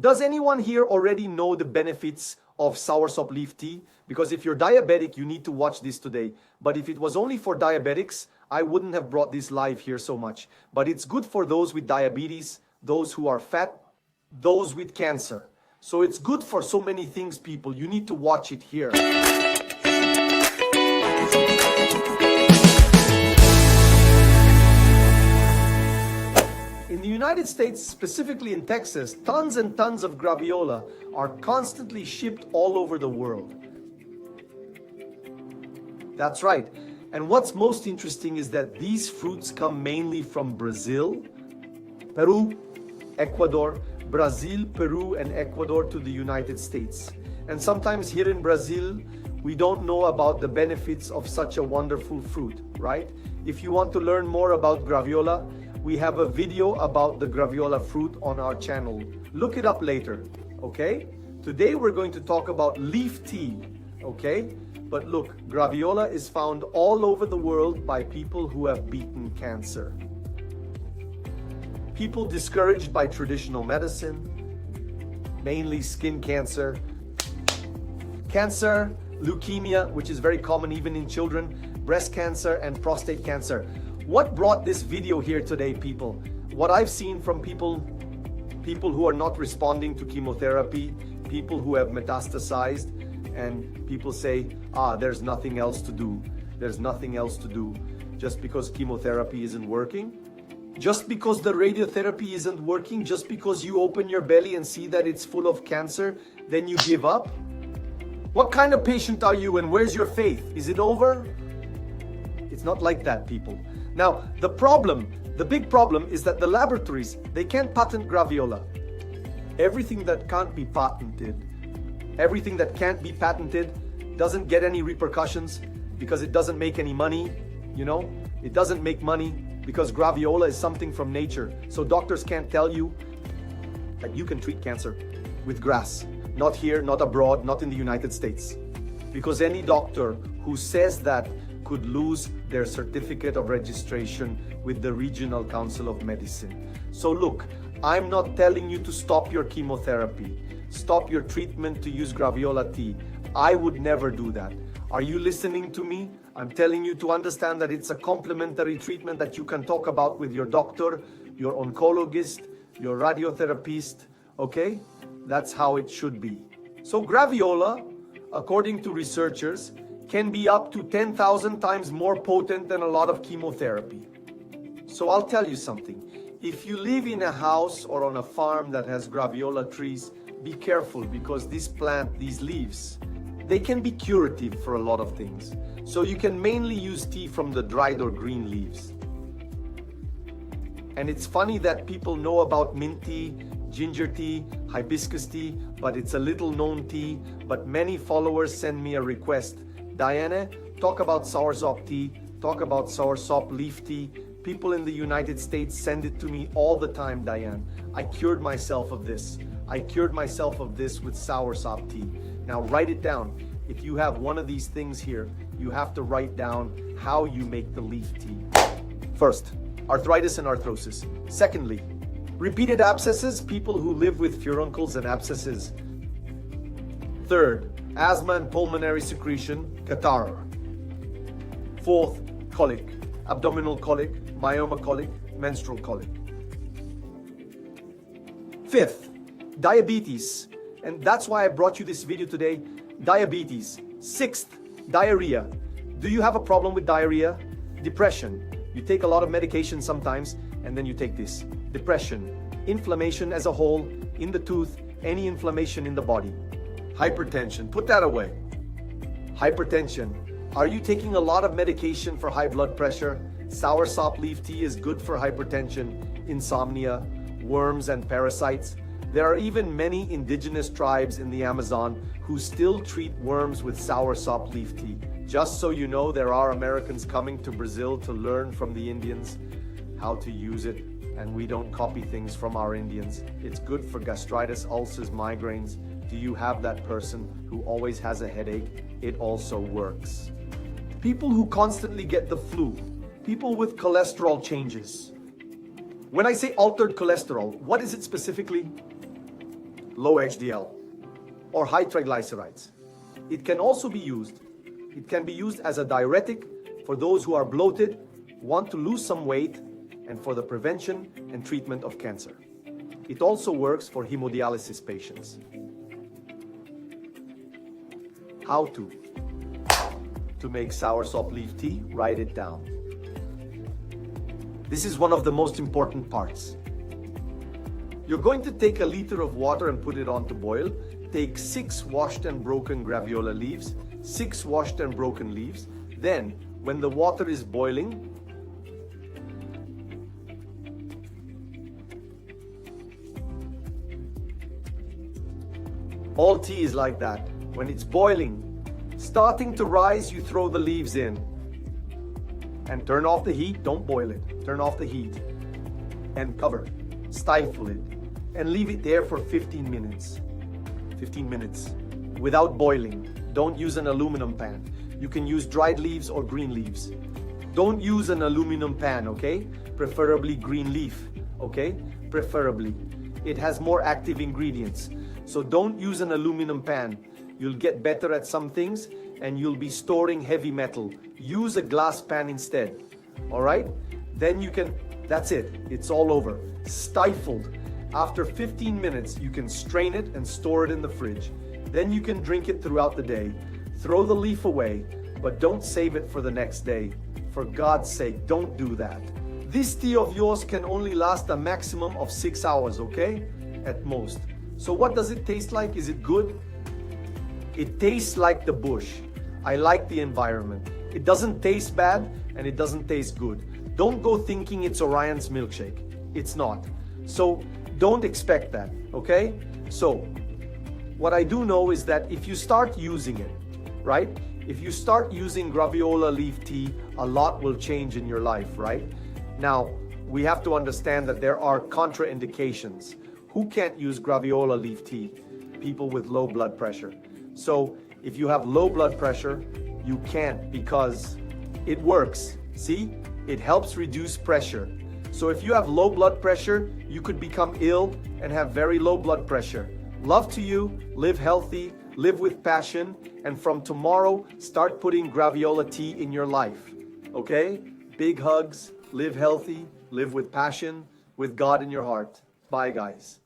Does anyone here already know the benefits of soursop leaf tea? Because if you're diabetic, you need to watch this today. But if it was only for diabetics, I wouldn't have brought this live here so much. But it's good for those with diabetes, those who are fat, those with cancer. So it's good for so many things, people. You need to watch it here. In the United States, specifically in Texas, tons and tons of graviola are constantly shipped all over the world. That's right. And what's most interesting is that these fruits come mainly from Brazil, Peru, Ecuador, Brazil, Peru, and Ecuador to the United States. And sometimes here in Brazil, we don't know about the benefits of such a wonderful fruit, right? If you want to learn more about graviola, we have a video about the graviola fruit on our channel. Look it up later, okay? Today we're going to talk about leaf tea, okay? But look, graviola is found all over the world by people who have beaten cancer. People discouraged by traditional medicine, mainly skin cancer, leukemia, which is very common even in children, breast cancer, and prostate cancer. What brought this video here today, people? What I've seen from people who are not responding to chemotherapy, people who have metastasized, and people say, there's nothing else to do. There's nothing else to do. Just because chemotherapy isn't working, just because the radiotherapy isn't working, just because you open your belly and see that it's full of cancer, then you give up? What kind of patient are you and where's your faith? Is it over? It's not like that, people. Now, the big problem is that the laboratories, they can't patent graviola. Everything that can't be patented doesn't get any repercussions because it doesn't make any money, you know? It doesn't make money because graviola is something from nature. So doctors can't tell you that you can treat cancer with grass. Not here, not abroad, not in the United States. Because any doctor who says that could lose their certificate of registration with the Regional Council of Medicine. So look, I'm not telling you to stop your chemotherapy, stop your treatment to use graviola tea. I would never do that. Are you listening to me? I'm telling you to understand that it's a complementary treatment that you can talk about with your doctor, your oncologist, your radiotherapist, okay? That's how it should be. So graviola, according to researchers, can be up to 10,000 times more potent than a lot of chemotherapy. So I'll tell you something. If you live in a house or on a farm that has graviola trees, be careful because this plant, these leaves, they can be curative for a lot of things. So you can mainly use tea from the dried or green leaves. And it's funny that people know about mint tea, ginger tea, hibiscus tea, but it's a little known tea. But many followers send me a request. Diana, talk about soursop tea, talk about soursop leaf tea. People in the United States send it to me all the time, Diane. I cured myself of this. I cured myself of this with soursop tea. Now write it down. If you have one of these things here, you have to write down how you make the leaf tea. First, arthritis and arthrosis. Secondly, repeated abscesses, people who live with furuncles and abscesses. Third, asthma and pulmonary secretion, catarrh. Fourth, colic, abdominal colic, myoma colic, menstrual colic. Fifth, diabetes, and that's why I brought you this video today, diabetes. Sixth, diarrhea. Do you have a problem with diarrhea? Depression. You take a lot of medication sometimes, and then you take this. Depression, inflammation as a whole, in the tooth, any inflammation in the body. Hypertension, put that away. Hypertension, are you taking a lot of medication for high blood pressure? Soursop leaf tea is good for hypertension, insomnia, worms and parasites. There are even many indigenous tribes in the Amazon who still treat worms with soursop leaf tea. Just so you know, there are Americans coming to Brazil to learn from the Indians how to use it, and we don't copy things from our Indians. It's good for gastritis, ulcers, migraines. Do you have that person who always has a headache? It also works. People who constantly get the flu, people with cholesterol changes. When I say altered cholesterol, what is it specifically? low HDL, or high triglycerides. It can also be used. It can be used as a diuretic for those who are bloated, want to lose some weight, and for the prevention and treatment of cancer. It also works for hemodialysis patients. How to make SOURSOP leaf tea? Write it down. This is one of the most important parts. You're going to take a liter of water and put it on to boil. Take 6 washed and broken Graviola leaves, 6 washed and broken leaves. Then, when the water is boiling, all tea is like that. When it's boiling, starting to rise, you throw the leaves in. And turn off the heat, don't boil it. Turn off the heat. And cover, stifle it, and leave it there for 15 minutes. 15 minutes, without boiling. Don't use an aluminum pan. You can use dried leaves or green leaves. Don't use an aluminum pan, okay? Preferably green leaf, okay? Preferably. It has more active ingredients. So don't use an aluminum pan. You'll get better at some things and you'll be storing heavy metal. Use a glass pan instead, all right? Then you can, that's it, it's all over. Stifled. After 15 minutes, you can strain it and store it in the fridge. Then you can drink it throughout the day. Throw the leaf away, but don't save it for the next day. For God's sake, don't do that. This tea of yours can only last a maximum of 6 hours, okay? At most. So what does it taste like? Is it good? It tastes like the bush. I like the environment. It doesn't taste bad and it doesn't taste good. Don't go thinking it's Orion's milkshake. It's not. So don't expect that, okay? So what I do know is that if you start using it, right? If you start using Graviola leaf tea, a lot will change in your life, right? Now, we have to understand that there are contraindications. Who can't use Graviola leaf tea? People with low blood pressure. So if you have low blood pressure, you can't because it works. See, it helps reduce pressure. So if you have low blood pressure, you could become ill and have very low blood pressure. Love to you, live healthy, live with passion, and from tomorrow, start putting Graviola tea in your life. Okay? Big hugs, live healthy, live with passion, with God in your heart. Bye, guys.